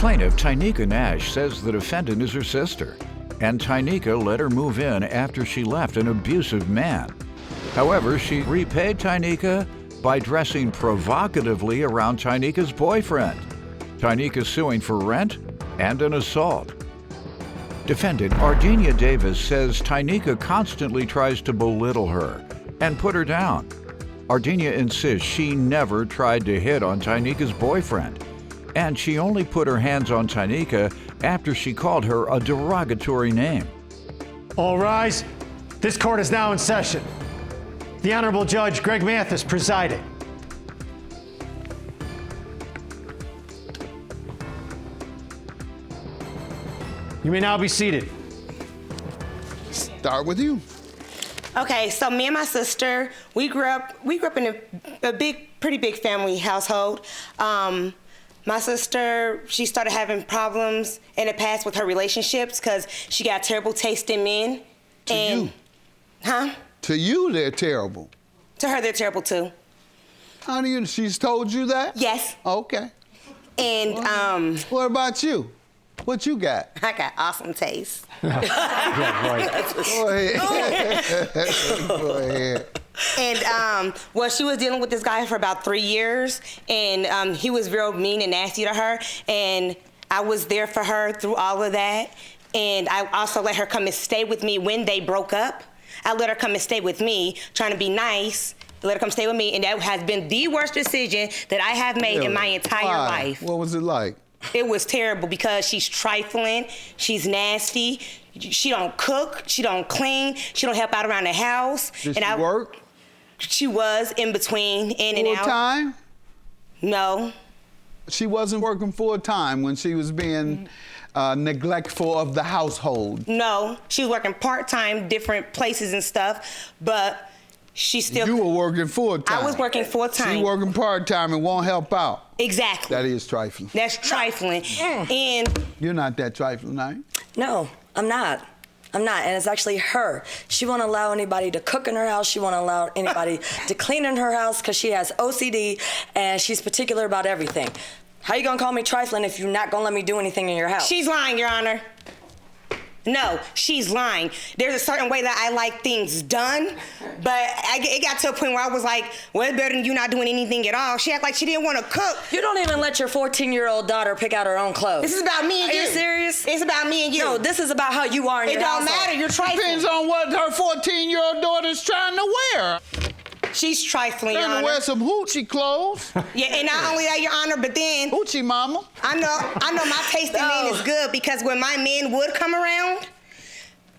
Plaintiff Tynika Nash says the defendant is her sister, and Tynika let her move in after she left an abusive man. However, she repaid Tynika by dressing provocatively around Tynika's boyfriend. Tynika suing for rent and an assault. Defendant Ardenia Davis says Tynika constantly tries to belittle her and put her down. Ardenia insists she never tried to hit on Tynika's boyfriend, and she only put her hands on Tynika after she called her a derogatory name. All rise. This court is now in session. The Honorable Judge Greg Mathis presiding. You may now be seated. Start with you. Okay, so me and my sister, we grew up in a pretty big family household. My sister, she started having problems in the past with her relationships because she got terrible taste in men. To you? Huh? To you, they're terrible. To her, they're terrible too. How do you, she's told you that? Yes. Okay. And, What about you? What you got? I got awesome taste. Yeah, right. Go ahead. Go ahead. And, well, she was dealing with this guy for about 3 years, and he was real mean and nasty to her, and I was there for her through all of that, and I also let her come and stay with me when they broke up. I let her come and stay with me, trying to be nice, let her come stay with me, and that has been the worst decision that I have made in my entire life. What was it like? It was terrible because she's trifling, she's nasty, she don't cook, she don't clean, she don't help out around the house. Did she work? She was in between, in and out. Full time? No. She wasn't working full time when she was being neglectful of the household. No, she was working part-time, different places and stuff, but she still... You were working full time. I was working full time. She working part time and won't help out. Exactly. That is trifling. That's trifling. And You're not that trifling, are you? No, I'm not. I'm not, and it's actually her. She won't allow anybody to cook in her house. She won't allow anybody to clean in her house because she has OCD and she's particular about everything. How you gonna call me trifling if you're not gonna let me do anything in your house? she's lying, Your Honor. No, she's lying. There's a certain way that I like things done, but it got to a point where I was like, well, it's better than you not doing anything at all. She acted like she didn't want to cook. You don't even let your 14-year-old daughter pick out her own clothes. This is about me and you. Are you serious? It's about me and you. No, this is about how you are in your It don't household. matter. You're trifling. Depends on what her 14-year-old daughter's trying to wear. She's trifling, Your Trying to Honor. wear some hoochie clothes. Yeah, and not only that, Your Honor, but then Hoochie mama. I know my taste in men is good because when my man would come around,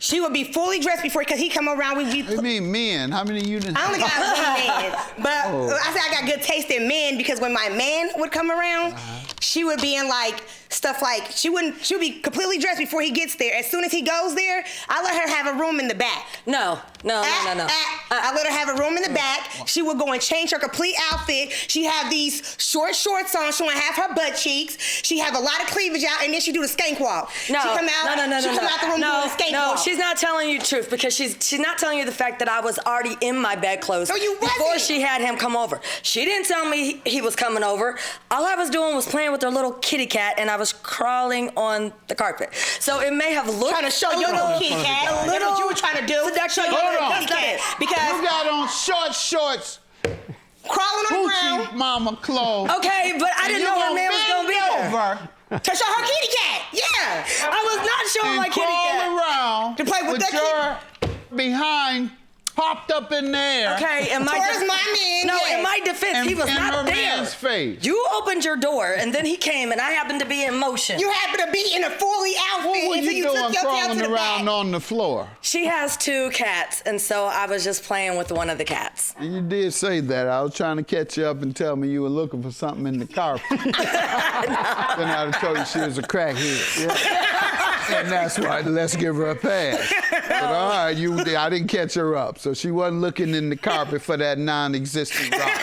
she would be fully dressed before, because he come around, I mean men. How many you didn't? I only got one man, but I said I got good taste in men because when my man would come around, she would be in like stuff like she would be completely dressed before he gets there. As soon as he goes there, I let her have a room in the back. No. I let her have a room in the back. She would go and change her complete outfit. She have these short shorts on, showing half her butt cheeks. She have a lot of cleavage out, and then she do the skank walk. No, she come out, she come out the room doing the skank walk. No, she's not telling you the truth because she's not telling you the fact that I was already in my bedclothes before she had him come over. She didn't tell me he was coming over. All I was doing was playing with her little kitty cat, and I was crawling on the carpet. So it may have looked... Trying to show your little kitty cat. That's what you were trying to do. Show your little kitty cat. Because You got on short shorts, crawling on the ground. hoochie mama clothes. Okay, but I didn't know her man was gonna be there. To show her kitty cat. Yeah. I was not showing my kitty cat. Crawl around To play with with that your behind popped up in there. Okay, Towards my man. No, yes. in my defense, And, he was in not her there. man's face. You opened your door, and then he came, and I happened to be in motion. You happen to be in a fully outfit. What were and so you took doing your tail crawling to the around back. on the floor? She has 2 cats, and so I was just playing with one of the cats. You did say that. I was trying to catch you up and tell me you were looking for something in the carpet. Then I'd have told you she was a crackhead. Yeah. And that's why, let's give her a pass. But all right, I didn't catch her up. So she wasn't looking in the carpet for that non-existent rock.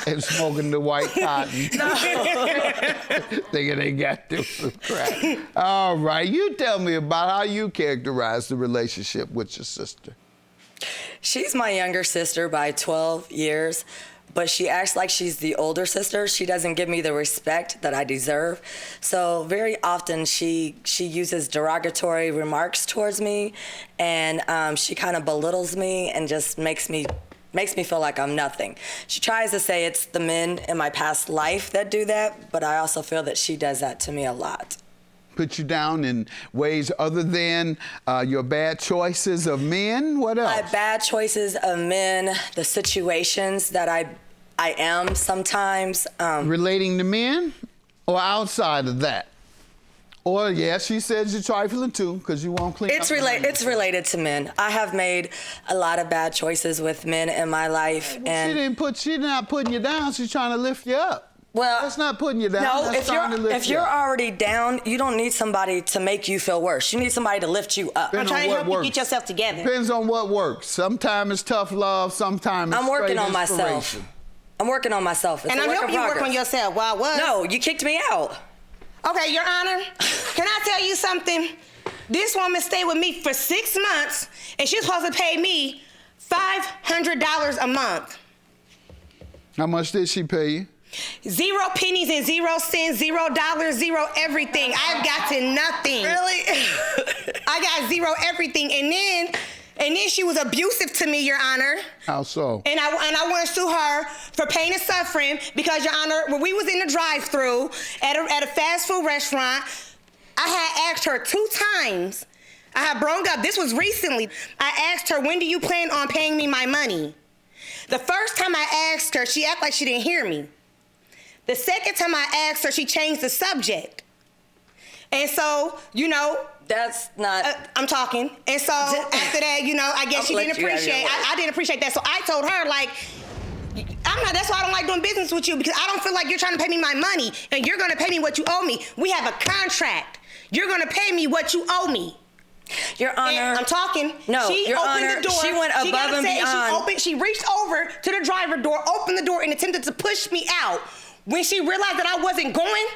And smoking the white cotton. Thinking they got them some crack. All right, you tell me about how you characterize the relationship with your sister. She's my younger sister by 12 years, but she acts like she's the older sister. She doesn't give me the respect that I deserve. So very often she uses derogatory remarks towards me, and she kind of belittles me and just makes me feel like I'm nothing. She tries to say it's the men in my past life that do that, but I also feel that she does that to me a lot. Put you down in ways other than your bad choices of men? What else? My bad choices of men, the situations that I am sometimes. Relating to men or outside of that? Or, yeah, she says you're trifling too, because you won't clean up. It's related to men. I have made a lot of bad choices with men in my life. Well, and she's not putting you down, she's trying to lift you up. Well, that's not putting you down. No, that's if you're already down, you don't need somebody to make you feel worse. You need somebody to lift you up. I'm trying to help you get yourself together. Depends on what works. Sometimes it's tough love, sometimes it's I'm working straight on myself. inspiration. I'm working on myself. It's and I'm helping you work on yourself. While what? No, you kicked me out. Okay, Your Honor, can I tell you something? This woman stayed with me for 6 months, and she's supposed to pay me $500 a month. How much did she pay you? 0 pennies and 0 cents, $0, 0 everything. I've got to nothing. Really? I got 0 everything, and then she was abusive to me, Your Honor. How so? And I want to sue her for pain and suffering because, Your Honor, when we was in the drive-thru at a fast food restaurant, I had asked her 2 times. I had broke up. This was recently. I asked her, when do you plan on paying me my money? The first time I asked her, she acted like she didn't hear me. The second time I asked her, she changed the subject. And so, That's not... I'm talking. And so after that, I guess she didn't appreciate. I didn't appreciate that. So I told her, like, that's why I don't like doing business with you, because I don't feel like you're trying to pay me my money and you're going to pay me what you owe me. We have a contract. You're going to pay me what you owe me. Your Honor. And I'm talking. No, she Your opened Honor, the door. she went above and beyond. She reached over to the driver door, opened the door, and attempted to push me out. When she realized that I wasn't going,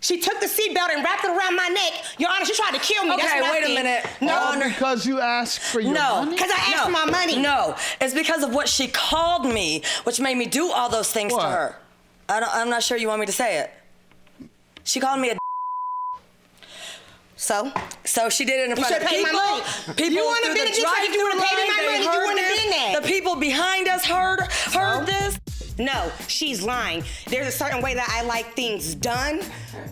she took the seatbelt and wrapped it around my neck. Your Honor, she tried to kill me. Okay, That's wait a minute. No, Honor. Because you asked for your money? because I asked for my money. No, it's because of what she called me, which made me do all those things to her. I'm not sure you want me to say it. She called me a So she did it in front of people. My money. People you wouldn't have been if you would have paid me my money. You wouldn't have been there. The people behind us heard this. No, she's lying. There's a certain way that I like things done,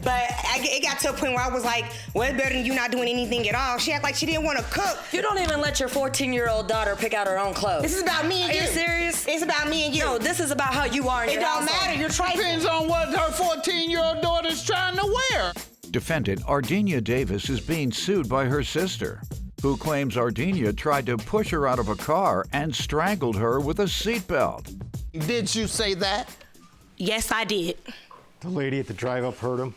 but it got to a point where I was like, well, it's better than you not doing anything at all. She acted like she didn't want to cook. You don't even let your 14-year-old daughter pick out her own clothes. This is about me and you. Are you serious? It's about me and you. No, this is about how you are in your household. It don't matter. You're trying. Depends on what her 14-year-old daughter's trying to wear. Defendant Ardenia Davis is being sued by her sister, who claims Ardenia tried to push her out of a car and strangled her with a seatbelt. Did you say that? Yes, I did. The lady at the drive-up heard him.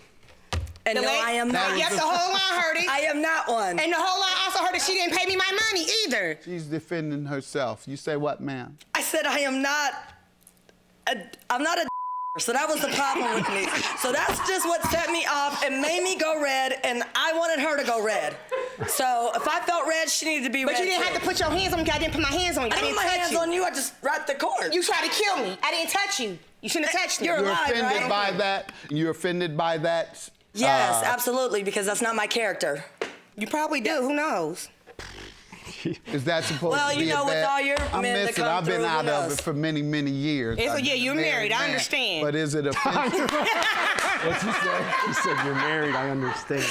And no, I am not. Yes, the whole line heard it. I am not one. And the whole line also heard that she didn't pay me my money either. She's defending herself. You say what, ma'am? I said I am not. I'm not a. So that was the problem with me. So that's just what set me off and made me go red, and I wanted her to go red. So if I felt red, she needed to be red. But you didn't too. have to put your hands on me. I didn't put my hands on you. I didn't put my hands on you. I just wrapped the cord. You tried to kill me. I didn't touch you. You shouldn't have touched me. You're alive, offended right? by that? You're offended by that? Yes, absolutely, because that's not my character. You probably do. Who knows? Is that supposed Well, to be you know, a with bad? all your I'm men that missing. come I've been through, out who of knows? it for many, many years. Yeah, you're married. I man. understand. But is it offensive? What's he say? He said, you're married, I understand.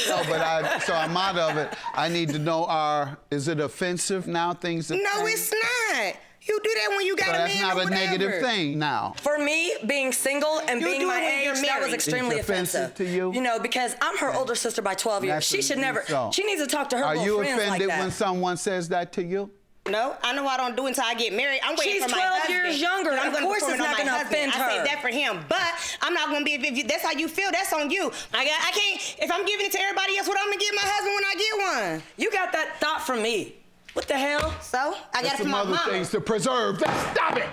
No, but so I'm out of it. I need to know, is it offensive now, things that No, it's not. You do that when you got So a that's man not or a whatever. negative thing now. For me, being single and You being do my it when you're age, that was married. extremely It's offensive to you? You know, because I'm her older sister by 12 years. That's She should what never. you saw. She needs to talk to her Are little you friends like offended that. when someone says that to you? No, I know I don't do it until I get married. I'm waiting She's for my 12 husband. years younger. I'm Of gonna course perform it's it on not my gonna husband. offend I say her. that for him, but I'm not gonna be. If that's how you feel, that's on you. I can't. If I'm giving it to everybody else, what I'm gonna give my husband when I get one? You got that thought from me. What the hell? So I got There's it from some my other mama. things to preserve. Stop it!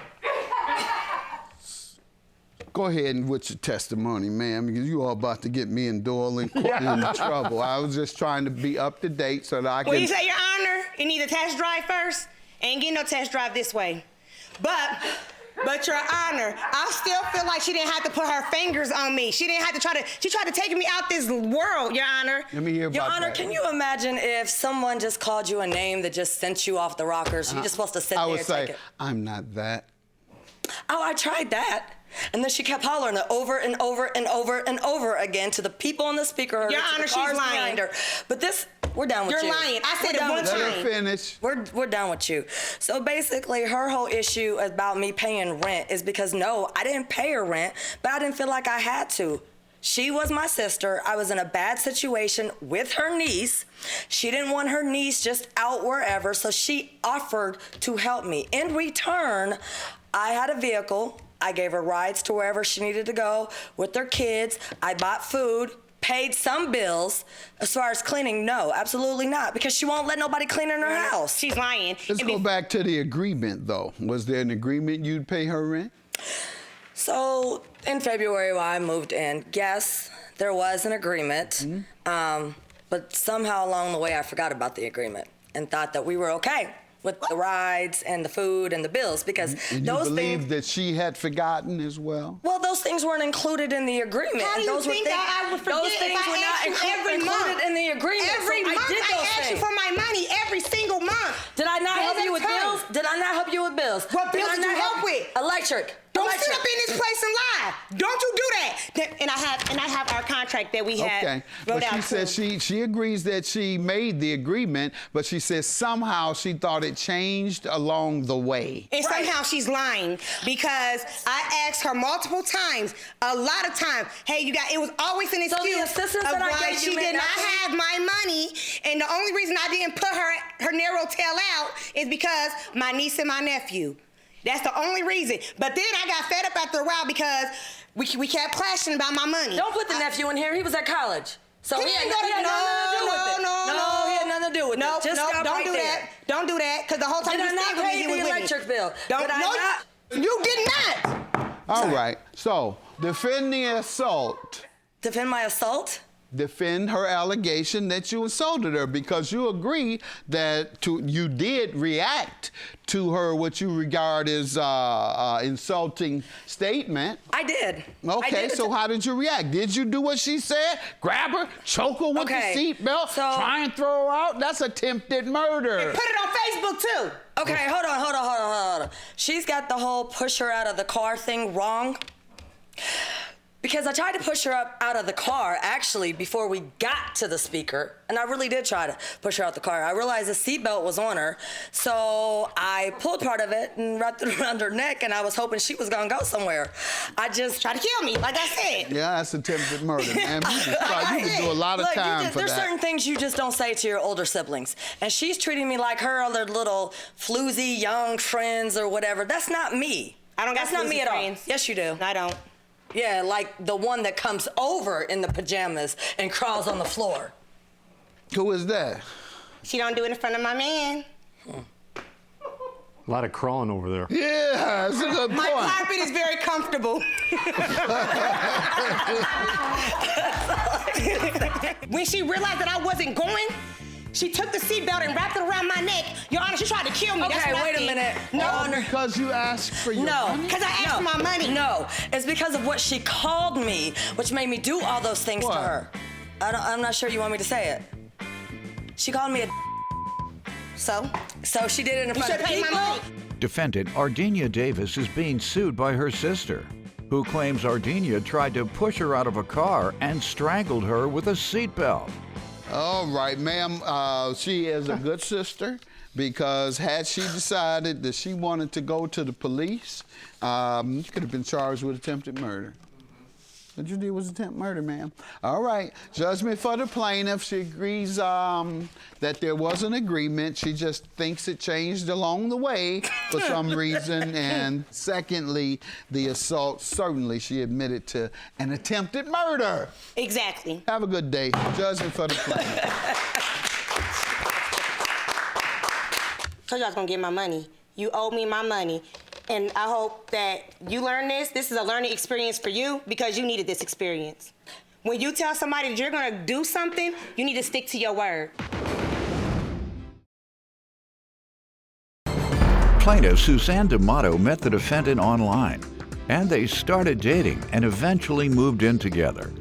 Go ahead and with your testimony, ma'am, because you all about to get me and Doyle in trouble. I was just trying to be up to date so that I can... Well, you say, Your Honor, you need a test drive first. Ain't getting no test drive this way. But But Your Honor, I still feel like she didn't have to put her fingers on me. She didn't have to she tried to take me out this world, Your Honor. Let me hear about Your Honor, that. can you imagine if someone just called you a name that just sent you off the rockers? You're just supposed to sit there and take it. I'm not that. Oh, I tried that. And then she kept hollering it over and over and over and over again to the people on the speaker. Your Honor, she's lying. But this, we're done with you. You're lying. I said it one time. Let her finish. We're done with you. So basically, her whole issue about me paying rent is because, no, I didn't pay her rent, but I didn't feel like I had to. She was my sister. I was in a bad situation with her niece. She didn't want her niece just out wherever, so she offered to help me. In return, I had a vehicle. I gave her rides to wherever she needed to go with their kids. I bought food, paid some bills. As far as cleaning, no, absolutely not, because she won't let nobody clean in her house. She's lying. Let's go back to the agreement, though. Was there an agreement you'd pay her rent? So in February when I moved in, yes, there was an agreement, but somehow along the way I forgot about the agreement and thought that we were okay with the rides and the food and the bills, because and those you believe things that she had forgotten as well? Well, those things weren't included in the agreement. How do you those think I would forget those things if I were asked you not every included month? in the agreement? Every so month I did those ask you things. for my money every single month. Did I not help you with bills? Did I not help you with bills? What bills I did you not help with? Electric. Don't Electric. sit up in this place and lie. Don't you do that. And I have our contract that we had Okay, wrote but she out said too. she agrees that she made the agreement, but she says somehow she thought it changed along the way. And somehow she's lying, because I asked her multiple times, a lot of times, hey, you got, it was always an So the excuse assistance of that I why gave she you did meant not nothing? have my money. And the only reason I didn't put her narrow tail out is because my niece and my nephew. That's the only reason. But then I got fed up after a while because we kept clashing about my money. Don't put the nephew in here. He was at college. So he had No, nothing to do with it. No, he had nothing to do with it. Just stop don't right do there. that. Don't do that, because the whole time Did I you not stayed with me, pay you was the with me. electric bill? Don't, Did I no, not? you did not. All right, so defend the assault. Defend my assault? Defend her allegation that you assaulted her, because you agree that you did react to her what you regard as insulting statement. I did. Okay, so how did you react? Did you do what she said? Grab her, choke her with the seatbelt, try and throw her out? That's attempted murder. And put it on Facebook too. Okay, hold on. She's got the whole push her out of the car thing wrong. Because I tried to push her up out of the car, actually, before we got to the speaker. And I really did try to push her out the car. I realized the seatbelt was on her. So I pulled part of it and wrapped it around her neck, and I was hoping she was going to go somewhere. I just tried to kill me, like I said. Yeah, that's attempted murder, man. You can do a lot of time for there's that. certain things you just don't say to your older siblings. And she's treating me like her other little floozy young friends or whatever. That's not me. I don't got That's not me at all. friends. Yes, you do. I don't. Yeah, like the one that comes over in the pajamas and crawls on the floor. Who is that? She don't do it in front of my man. A lot of crawling over there. Yeah, that's a good point. My carpet is very comfortable. When she realized that I wasn't going, she took the seatbelt and wrapped it around my neck. Your Honor, she tried to kill me. Okay, That's what wait I a did. minute. No, Because you asked for your money? because I asked for my money. No, it's because of what she called me, which made me do all those things What? to her. I'm not sure you want me to say it. She called me a So she did it in you front should of pay people. my money. Defendant Ardenia Davis is being sued by her sister, who claims Ardenia tried to push her out of a car and strangled her with a seatbelt. All right, ma'am, she is a good sister, because had she decided that she wanted to go to the police, you could have been charged with attempted murder. What you did was attempted murder, ma'am. All right, judgment for the plaintiff. She agrees that there was an agreement. She just thinks it changed along the way for some reason. And secondly, the assault, certainly she admitted to an attempted murder. Exactly. Have a good day. Judgment for the plaintiff. Told you I was gonna get my money. You owe me my money. And I hope that you learn this. This is a learning experience for you, because you needed this experience. When you tell somebody that you're gonna do something, you need to stick to your word. Plaintiff Suzanne D'Amato met the defendant online, and they started dating and eventually moved in together.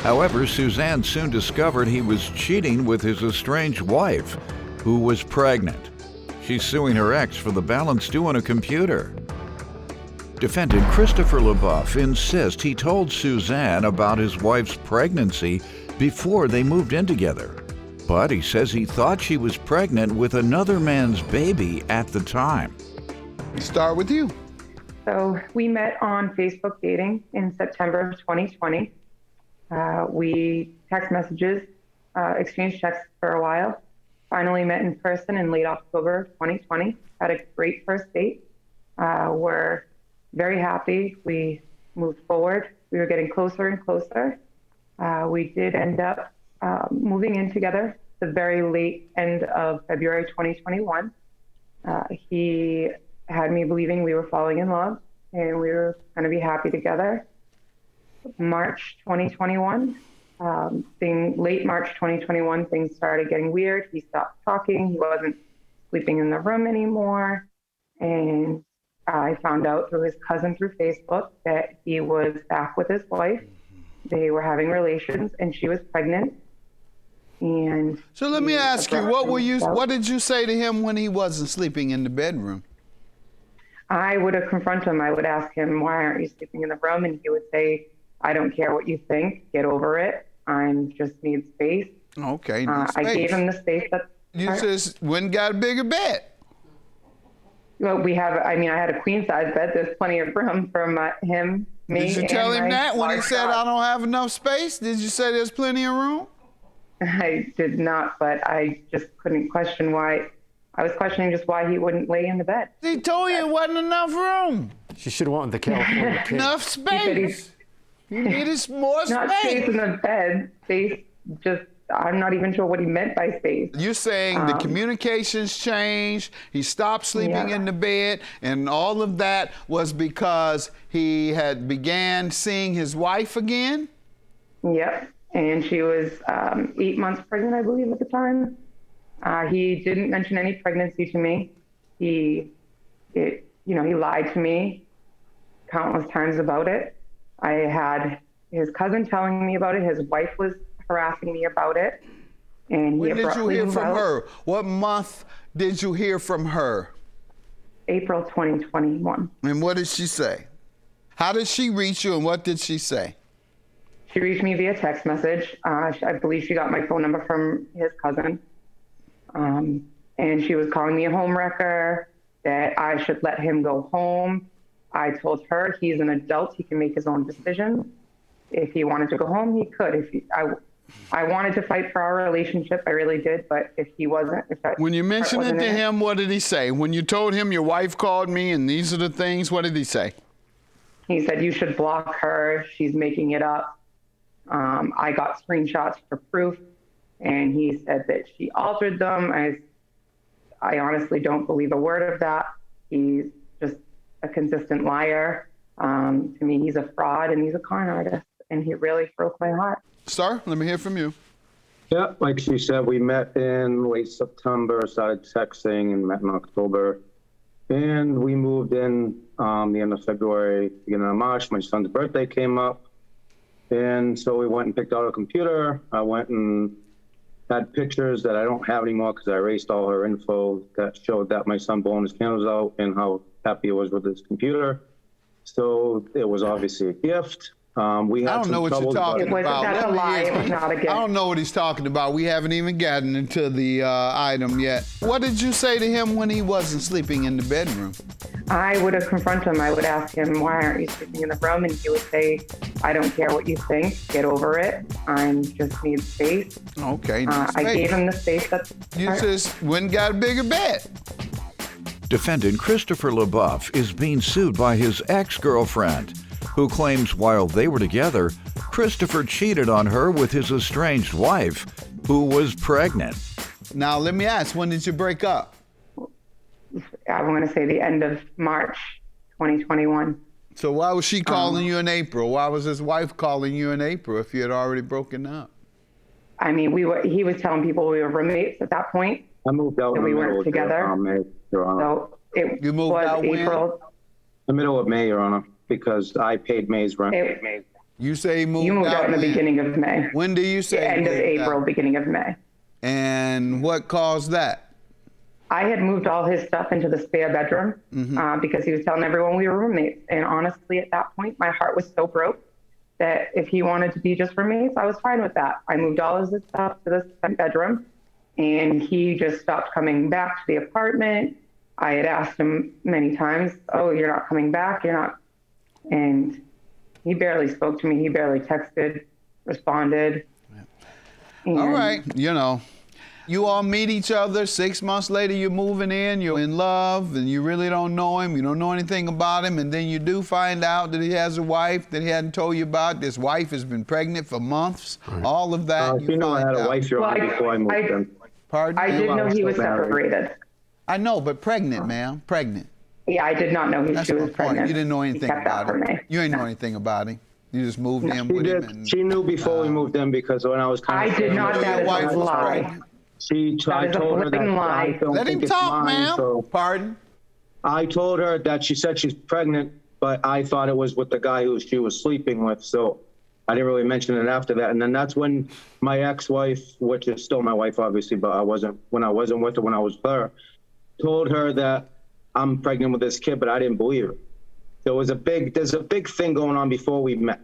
However, Suzanne soon discovered he was cheating with his estranged wife, who was pregnant. She's suing her ex for the balance due on a computer. Defendant Christopher LaBeouf insists he told Suzanne about his wife's pregnancy before they moved in together. But he says he thought she was pregnant with another man's baby at the time. Start with you. So we met on Facebook dating in September of 2020. We text messages, exchanged texts for a while. Finally met in person in late October 2020. Had a great first date. We're very happy. We moved forward. We were getting closer and closer. We did end up moving in together the very late end of February 2021. He had me believing we were falling in love and we were going to be happy together. March 2021, late March 2021, things started getting weird. He stopped talking. He wasn't sleeping in the room anymore. And I found out through his cousin through Facebook that he was back with his wife. They were having relations and she was pregnant. And so let me ask you, what did you say to him when he wasn't sleeping in the bedroom? I would have confronted him. I would ask him, why aren't you sleeping in the room? And he would say, I don't care what you think. Get over it. I just need space. Okay. I gave him the space. You just went and got a bigger bed. Well, I had a queen size bed. There's plenty of room for him, me. Did you tell him that when he said, I don't have enough space? Did you say there's plenty of room? I did not, but I just couldn't question why. I was questioning just why he wouldn't lay in the bed. He told you it wasn't enough room. She should have wanted the California kid. Enough space. You needed more space. Not space in the bed. Space, just, I'm not even sure what he meant by space. You're saying the communications changed, he stopped sleeping in the bed, and all of that was because he had began seeing his wife again? Yep. And she was 8 months pregnant, I believe, at the time. He didn't mention any pregnancy to me. He lied to me countless times about it. I had his cousin telling me about it. His wife was harassing me about it. And when did you hear from her? What month did you hear from her? April 2021. And what did she say? How did she reach you and what did she say? She reached me via text message. I believe she got my phone number from his cousin. And she was calling me a home wrecker, that I should let him go home. I told her he's an adult. He can make his own decisions. If he wanted to go home, he could. I wanted to fight for our relationship. I really did. But if he wasn't, when you mentioned it to him, what did he say? When you told him your wife called me and these are the things, what did he say? He said, you should block her. She's making it up. I got screenshots for proof. And he said that she altered them. I honestly don't believe a word of that. He's just a consistent liar. To me, he's a fraud and he's a con artist. And he really broke my heart. Sir, let me hear from you. Yeah, like she said, we met in late September, started texting and met in October. And we moved in the end of February, beginning of March. My son's birthday came up. And so we went and picked out a computer. I went and had pictures that I don't have anymore because I erased all her info that showed that my son blowing his candles out and how happy he was with his computer. So it was obviously a gift. We had I don't know what you're talking about. That's a lie. It was not a gift. I don't know what he's talking about. We haven't even gotten into the item yet. What did you say to him when he wasn't sleeping in the bedroom? I would have confronted him. I would ask him, why aren't you sleeping in the room? And he would say, I don't care what you think. Get over it. I just need space. Okay. I gave him the space. You just went and got a bigger bed. Defendant Christopher LaBeouf is being sued by his ex-girlfriend, who claims while they were together, Christopher cheated on her with his estranged wife, who was pregnant. Now, let me ask, when did you break up? I want to say the end of March 2021. So why was she calling you in April? Why was his wife calling you in April if you had already broken up? I mean, he was telling people we were roommates at that point. I moved out and we weren't together. So It You moved was out when? April. The middle of May, Your Honor, because I paid May's rent. You say You moved out in the when? beginning of May. When do you say The end of moved April, out? beginning of May. And what caused that? I had moved all his stuff into the spare bedroom because he was telling everyone we were roommates. And honestly, at that point, my heart was so broke that if he wanted to be just roommates, I was fine with that. I moved all of his stuff to the spare bedroom, and he just stopped coming back to the apartment. I had asked him many times, "Oh, you're not coming back, you're not," and he barely spoke to me. He barely texted, responded. All right, you all meet each other. 6 months later, you're moving in, you're in love, and you really don't know him. You don't know anything about him, and then you do find out that he has a wife that he hadn't told you about. This wife has been pregnant for months. Right. All of that. You know I had a wife, Your Honor, before I moved in. Pardon? I did know he was separated. I know, but pregnant, ma'am, pregnant. Yeah, I did not know she was pregnant. You didn't know anything about him. You ain't know anything about him. You just moved in with him. And, she knew before we moved in because when I was I did not. That is a lie. I told her that I don't Let him think talk, it's mine, ma'am. so Pardon? I told her that she said she's pregnant, but I thought it was with the guy who she was sleeping with, so I didn't really mention it after that. And then that's when my ex-wife, which is still my wife, obviously, but when I wasn't with her, when I was with her, told her that I'm pregnant with this kid, but I didn't believe her. There's a big thing going on before we met.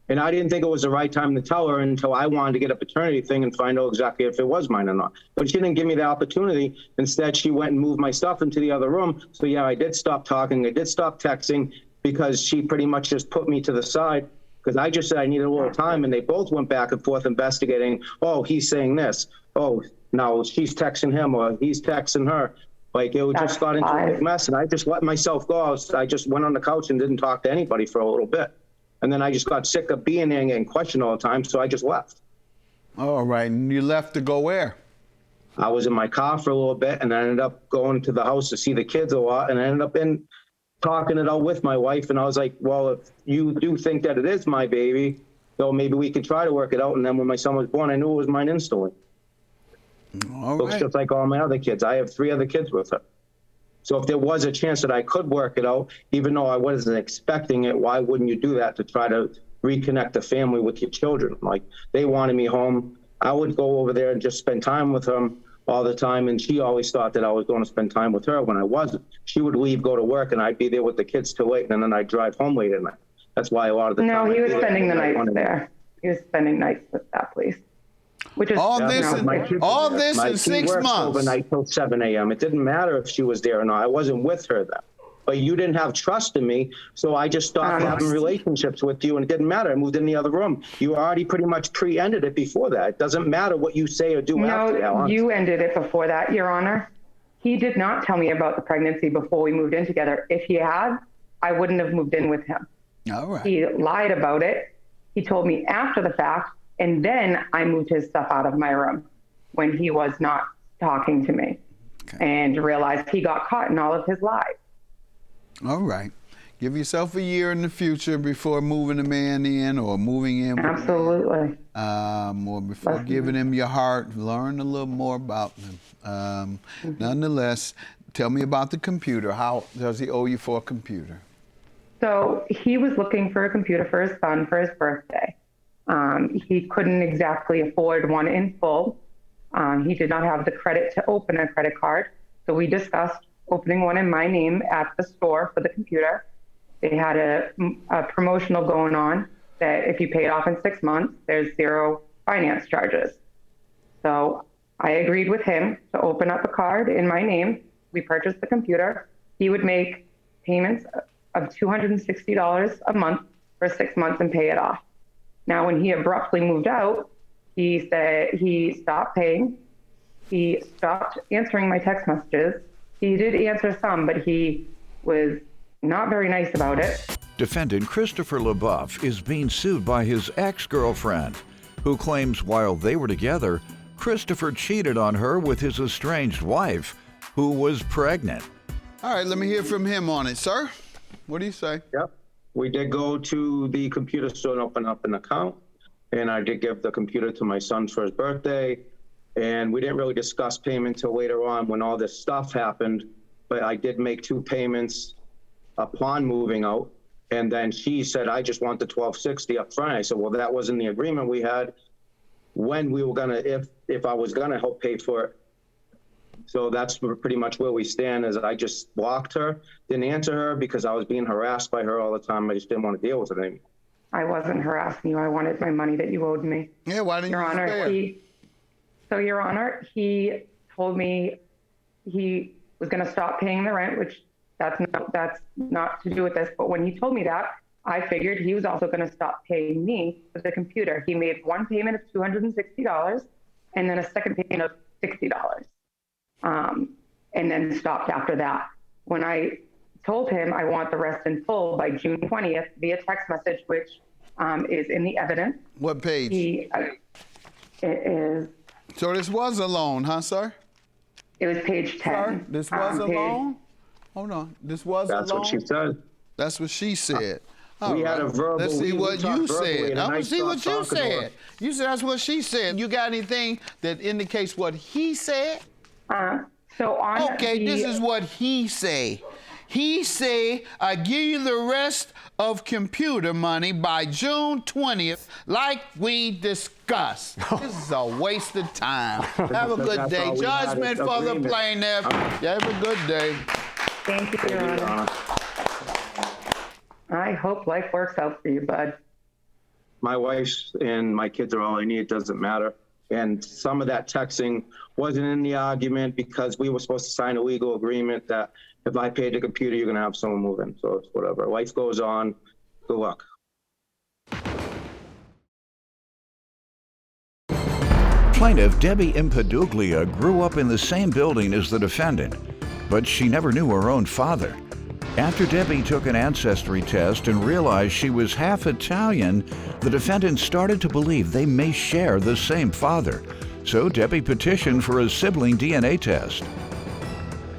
And I didn't think it was the right time to tell her until I wanted to get a paternity thing and find out exactly if it was mine or not. But she didn't give me the opportunity. Instead, she went and moved my stuff into the other room. So yeah, I did stop talking. I did stop texting because she pretty much just put me to the side because I just said I needed a little time. And they both went back and forth investigating. Oh, he's saying this. Oh, no, she's texting him or he's texting her. Like it just got into a big mess. And I just let myself go. I just went on the couch and didn't talk to anybody for a little bit. And then I just got sick of being there and getting questioned all the time, so I just left. All right, and you left to go where? I was in my car for a little bit, and I ended up going to the house to see the kids a lot, and I ended up talking it out with my wife, and I was like, well, if you do think that it is my baby, so maybe we could try to work it out. And then when my son was born, I knew it was mine instantly. All right. Looks just like all my other kids. I have 3 other kids with her. So if there was a chance that I could work it out, even though I wasn't expecting it, why wouldn't you do that to try to reconnect the family with your children? Like they wanted me home. I would go over there and just spend time with them all the time. And she always thought that I was going to spend time with her when I wasn't. She would leave, go to work, and I'd be there with the kids till late. And then I'd drive home late at night. That's why a lot of the time. No, he was spending the nights there. He was spending nights at that place. Which is all this in 6 months. Overnight till 7 a.m. It didn't matter if she was there or not. I wasn't with her then. But you didn't have trust in me, so I just stopped having relationships with you, and it didn't matter. I moved in the other room. You already pretty much pre-ended it before that. It doesn't matter what you say or do after that. No, you ended it before that, Your Honor. He did not tell me about the pregnancy before we moved in together. If he had, I wouldn't have moved in with him. All right. He lied about it. He told me after the fact. And then I moved his stuff out of my room when he was not talking to me and realized he got caught in all of his lies. All right. Give yourself a year in the future before moving a man in or moving in with Absolutely. Or before giving him your heart. Learn a little more about them. Nonetheless, tell me about the computer. How does he owe you for a computer? So he was looking for a computer for his son for his birthday. He couldn't exactly afford one in full. He did not have the credit to open a credit card. So we discussed opening one in my name at the store for the computer. They had a promotional going on that if you pay it off in 6 months, there's 0 finance charges. So I agreed with him to open up a card in my name. We purchased the computer. He would make payments of $260 a month for 6 months and pay it off. Now, when he abruptly moved out, he said he stopped paying. He stopped answering my text messages. He did answer some, but he was not very nice about it. Defendant Christopher LaBeouf is being sued by his ex-girlfriend, who claims while they were together, Christopher cheated on her with his estranged wife, who was pregnant. All right, let me hear from him on it, sir. What do you say? Yep. We did go to the computer store and open up an account, and I did give the computer to my son for his birthday, and we didn't really discuss payment till later on when all this stuff happened, but I did make 2 payments upon moving out. And then she said, I just want the $1,260 up front. I said, well, that wasn't the agreement we had when we were gonna, if I was gonna help pay for it. So that's pretty much where we stand, is I just blocked her, didn't answer her because I was being harassed by her all the time. I just didn't want to deal with it anymore. I wasn't harassing you. I wanted my money that you owed me. Yeah, why didn't Your you Honor, spare? Your Honor, he told me he was going to stop paying the rent, which that's not to do with this. But when he told me that, I figured he was also going to stop paying me for the computer. He made one payment of $260 and then a second payment of $60, and then stopped after that. When I told him I want the rest in full by June 20th via text message, which is in the evidence. What page? It is. So this was a loan, huh, sir? It was page 10. Sir, this was a loan? Hold on. This was a loan? That's what she said. That's what she said. We had a verbal. Let's see what you said. I want to see what you talking to her. said. You said that's what she said. You got anything that indicates what he said? Okay, this is what he say. He say, I give you the rest of computer money by June 20th, like we discussed. This is a waste of time. Have a good day. Judgment for the plaintiff. Have a good day. Thank you, Your Honor. I hope life works out for you, bud. My wife and my kids are all I need. It doesn't matter. And some of that texting wasn't in the argument because we were supposed to sign a legal agreement that if I paid the computer, you're going to have someone move in. So it's whatever. Life goes on. Good luck. Plaintiff Debbie Impaduglia grew up in the same building as the defendant, but she never knew her own father. After Debbie took an ancestry test and realized she was half Italian, the defendant started to believe they may share the same father. So Debbie petitioned for a sibling DNA test.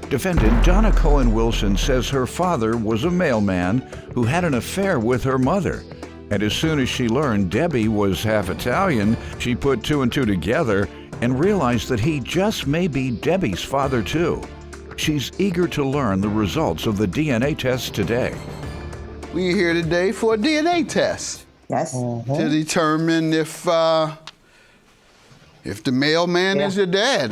Defendant Donna Cohen Wilson says her father was a mailman who had an affair with her mother. And as soon as she learned Debbie was half Italian, she put 2 and 2 together and realized that he just may be Debbie's father too. She's eager to learn the results of the DNA test today. We're here today for a DNA test. Yes. To determine if the mailman is your dad.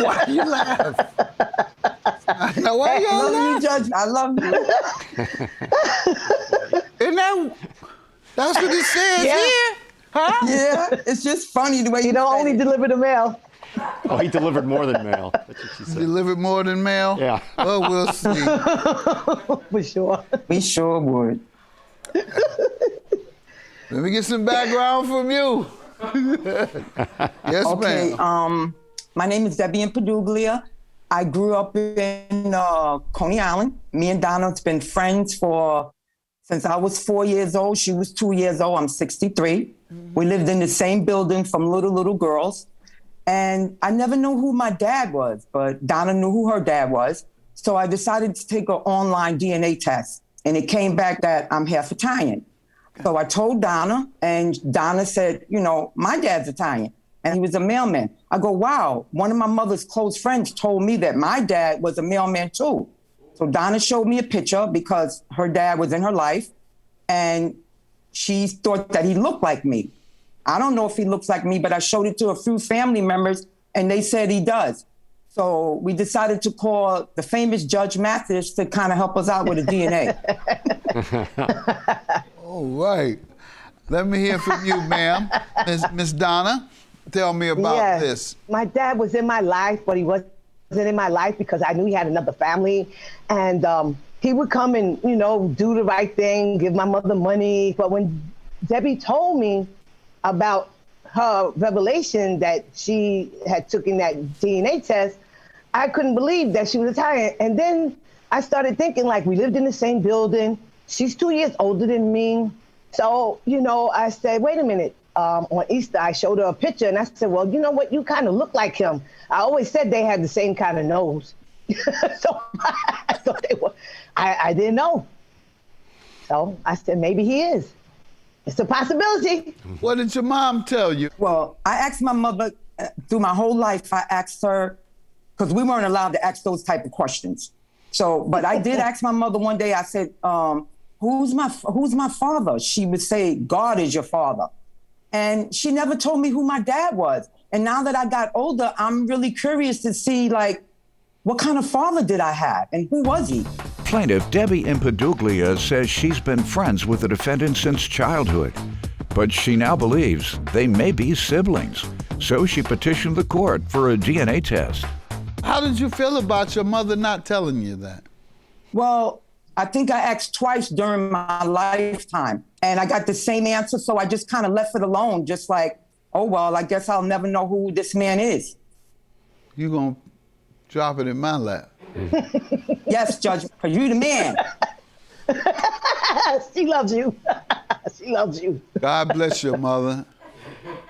Why you laugh? Now, why you I love laugh? you, Judge. I love you. And that's what it says here. Huh? Yeah, it's just funny the way you don't only deliver the mail. Oh, he delivered more than mail. That's what she said. Delivered more than mail? Yeah. Well, we'll see. For sure. We sure would. Let me get some background from you. Yes, Okay, ma'am. my name is Debbie Impaduglia. I grew up in Coney Island. Me and Donna's been friends since I was 4 years old. She was 2 years old. I'm 63. We lived in the same building from little girls. And I never knew who my dad was, but Donna knew who her dad was. So I decided to take an online DNA test. And it came back that I'm half Italian. So I told Donna, and Donna said, my dad's Italian, and he was a mailman. I go, wow, one of my mother's close friends told me that my dad was a mailman too. So Donna showed me a picture because her dad was in her life, and she thought that he looked like me. I don't know if he looks like me, but I showed it to a few family members, and they said he does. So we decided to call the famous Judge Mathis to kind of help us out with the DNA. All right. Let me hear from you, ma'am. Miss Donna, tell me about this. My dad was in my life, but he wasn't in my life because I knew he had another family. And he would come and, do the right thing, give my mother money. But when Debbie told me about her revelation that she had taken that DNA test, I couldn't believe that she was Italian. And then I started thinking, we lived in the same building. She's 2 years older than me. So, I said, wait a minute. On Easter, I showed her a picture, and I said, well, you know what? You kind of look like him. I always said they had the same kind of nose. So I thought they were. I didn't know. So I said, maybe he is. It's a possibility. What did your mom tell you? Well, I asked my mother through my whole life. I asked her, because we weren't allowed to ask those type of questions. So, but I did ask my mother one day, I said, who's my father? She would say, God is your father. And she never told me who my dad was. And now that I got older, I'm really curious to see, like, what kind of father did I have and who was he? Plaintiff Debbie Impaduglia says she's been friends with the defendant since childhood, but she now believes they may be siblings. So she petitioned the court for a DNA test. How did you feel about your mother not telling you that? Well, I think I asked twice during my lifetime and I got the same answer. So I just kind of left it alone. Just like, oh, well, I guess I'll never know who this man is. You gonna drop it in my lap? Yes, Judge, because you the man. She loves you. She loves you. God bless your mother.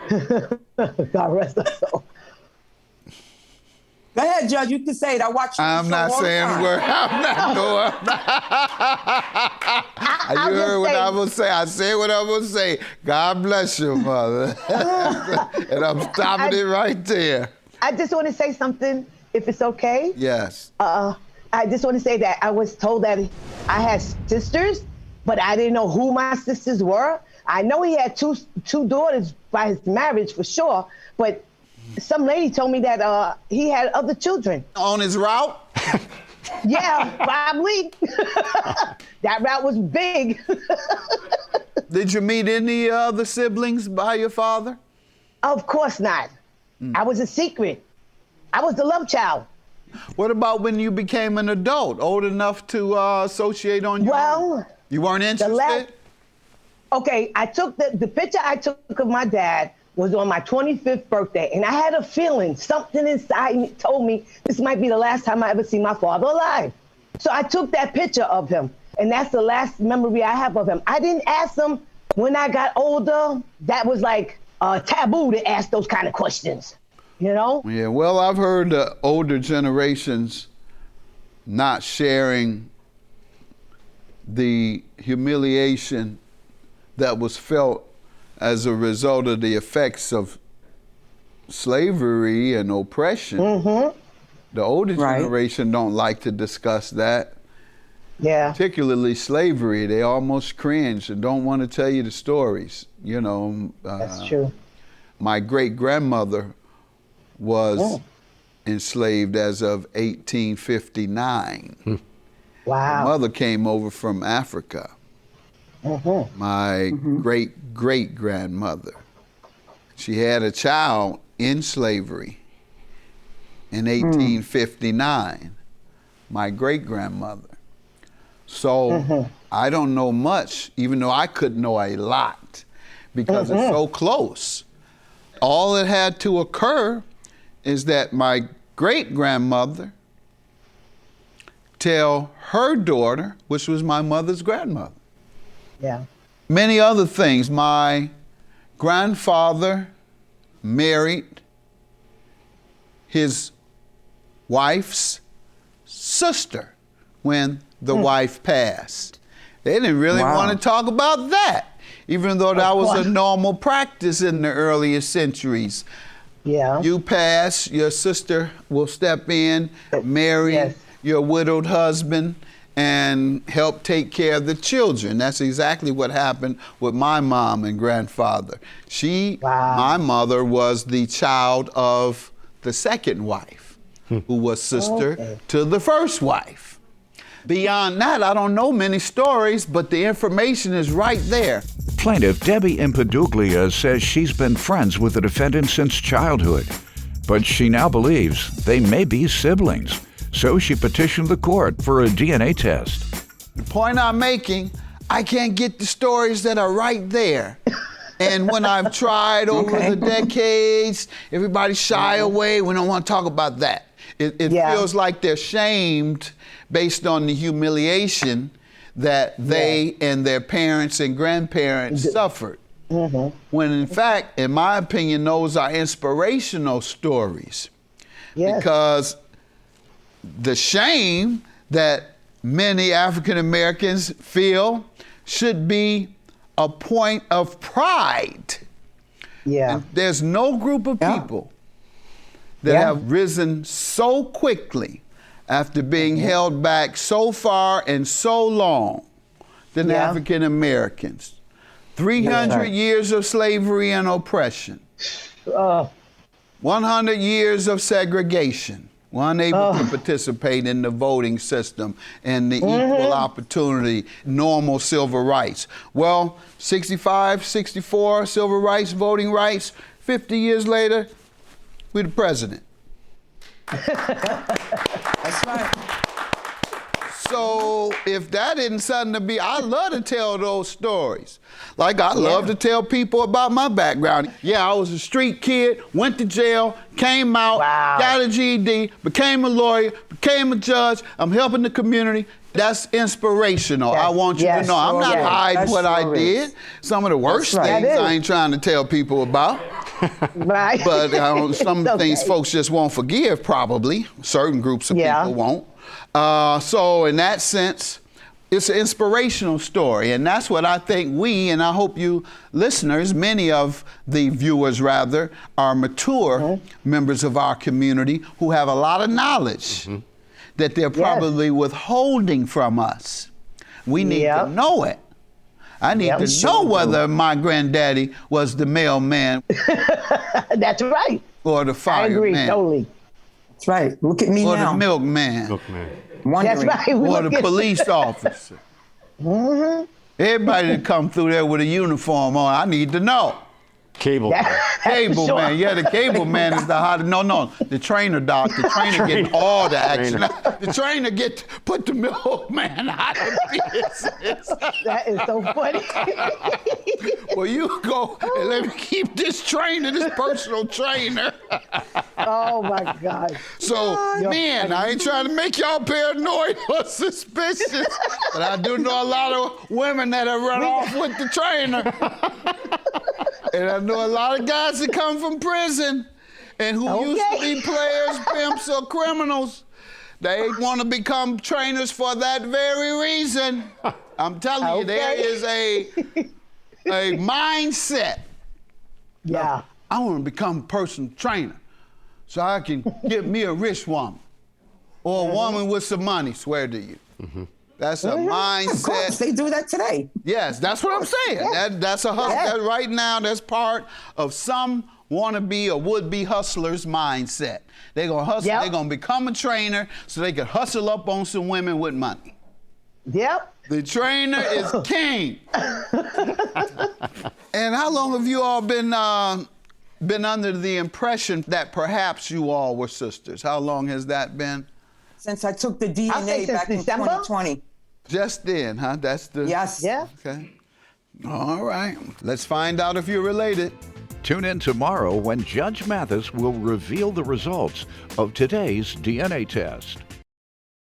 God rest her soul. Go ahead, Judge. You can say it. I watch you. I'm not saying a word. I'm not going. You heard what I was saying. I say what I was say. God bless your mother. And I'm stopping it right there. I just want to say something, if it's okay. Yes. I just want to say that I was told that I had sisters, but I didn't know who my sisters were. I know he had two daughters by his marriage for sure, but some lady told me that he had other children. On his route? Yeah, probably. That route was big. Did you meet any other siblings by your father? Of course not. I was a secret. I was the love child. What about when you became an adult, old enough to associate on your own? You weren't interested? Okay, I took the picture I took of my dad was on my 25th birthday, and I had a feeling, something inside me told me this might be the last time I ever see my father alive. So I took that picture of him, and that's the last memory I have of him. I didn't ask him when I got older. That was like taboo to ask those kind of questions, you know? Yeah, well, I've heard the older generations not sharing the humiliation that was felt as a result of the effects of slavery and oppression. The older generation don't like to discuss that. Yeah. Particularly slavery. They almost cringe and don't want to tell you the stories. You know. That's true. My great-grandmother was enslaved as of 1859. Wow. My mother came over from Africa. My great-great-grandmother. She had a child in slavery in 1859, my great-grandmother. So I don't know much, even though I could know a lot, because it's so close. All that had to occur is that my great-grandmother tell her daughter, which was my mother's grandmother. Yeah. Many other things. My grandfather married his wife's sister when the wife passed. They didn't really want to talk about that, even though that was a normal practice in the earliest centuries. Yeah. You pass, your sister will step in, marry your widowed husband, and help take care of the children. That's exactly what happened with my mom and grandfather. My mother was the child of the second wife, who was sister to the first wife. Beyond that, I don't know many stories, but the information is right there. Plaintiff Debbie Impaduglia says she's been friends with the defendant since childhood, but she now believes they may be siblings. So she petitioned the court for a DNA test. The point I'm making, I can't get the stories that are right there. And when I've tried over the decades, everybody shy away. We don't want to talk about that. It feels like they're shamed based on the humiliation that they and their parents and grandparents suffered. When in fact, in my opinion, those are inspirational stories. Because the shame that many African Americans feel should be a point of pride. And there's no group of people that Yeah. have risen so quickly after being held back so far and so long than Yeah. African Americans. 300 right. years of slavery and oppression. 100 years of segregation. Unable to participate in the voting system and the equal opportunity, normal civil rights. Well, 65, 64, civil rights, voting rights, 50 years later, we're the president. That's right. So if that isn't something to be, I love to tell those stories. Like I love to tell people about my background. Yeah, I was a street kid, went to jail, came out, got a GED, became a lawyer, became a judge. I'm helping the community. That's inspirational. I want you to know. I'm not hiding what I did. Some of the worst things I ain't trying to tell people about. Right. But some things folks just won't forgive, probably. Certain groups of people won't. So in that sense, it's an inspirational story. And that's what I think we, and I hope you listeners, many of the viewers rather, are mature members of our community who have a lot of knowledge that they're probably withholding from us. We need to know it. I need to know whether my granddaddy was the mailman. That's right. Or the fireman. I agree, totally. That's right. Look at me or now. Or the milkman. That's right. Or the police officer. Everybody that come through there with a uniform on, I need to know. Cable man. Cable man. Yeah, the cable man is the hottest. No, the trainer, doc. The trainer get all the action. The trainer get to put the milkman out of business. That is so funny. Well, you go and let me keep this trainer, this personal trainer. Oh my God. So, man, I ain't trying to make y'all paranoid or suspicious, but I do know a lot of women that have run off with the trainer. And I know a lot of guys that come from prison and who used to be players, pimps, or criminals. They want to become trainers for that very reason. I'm telling you, there is a mindset. Yeah. I want to become a personal trainer so I can get me a rich woman or a woman with some money, swear to you. That's a mindset. Of course, they do that today. Yes, that's what I'm saying. That's a hustle. That right now, that's part of some wannabe or would-be hustler's mindset. They're gonna hustle. They're gonna become a trainer so they can hustle up on some women with money. Yep. The trainer is king. And how long have you all been under the impression that perhaps you all were sisters? How long has that been? Since I took the DNA back in 2020. Just then, huh? That's the... Yes. Yeah. Okay. All right. Let's find out if you're related. Tune in tomorrow when Judge Mathis will reveal the results of today's DNA test.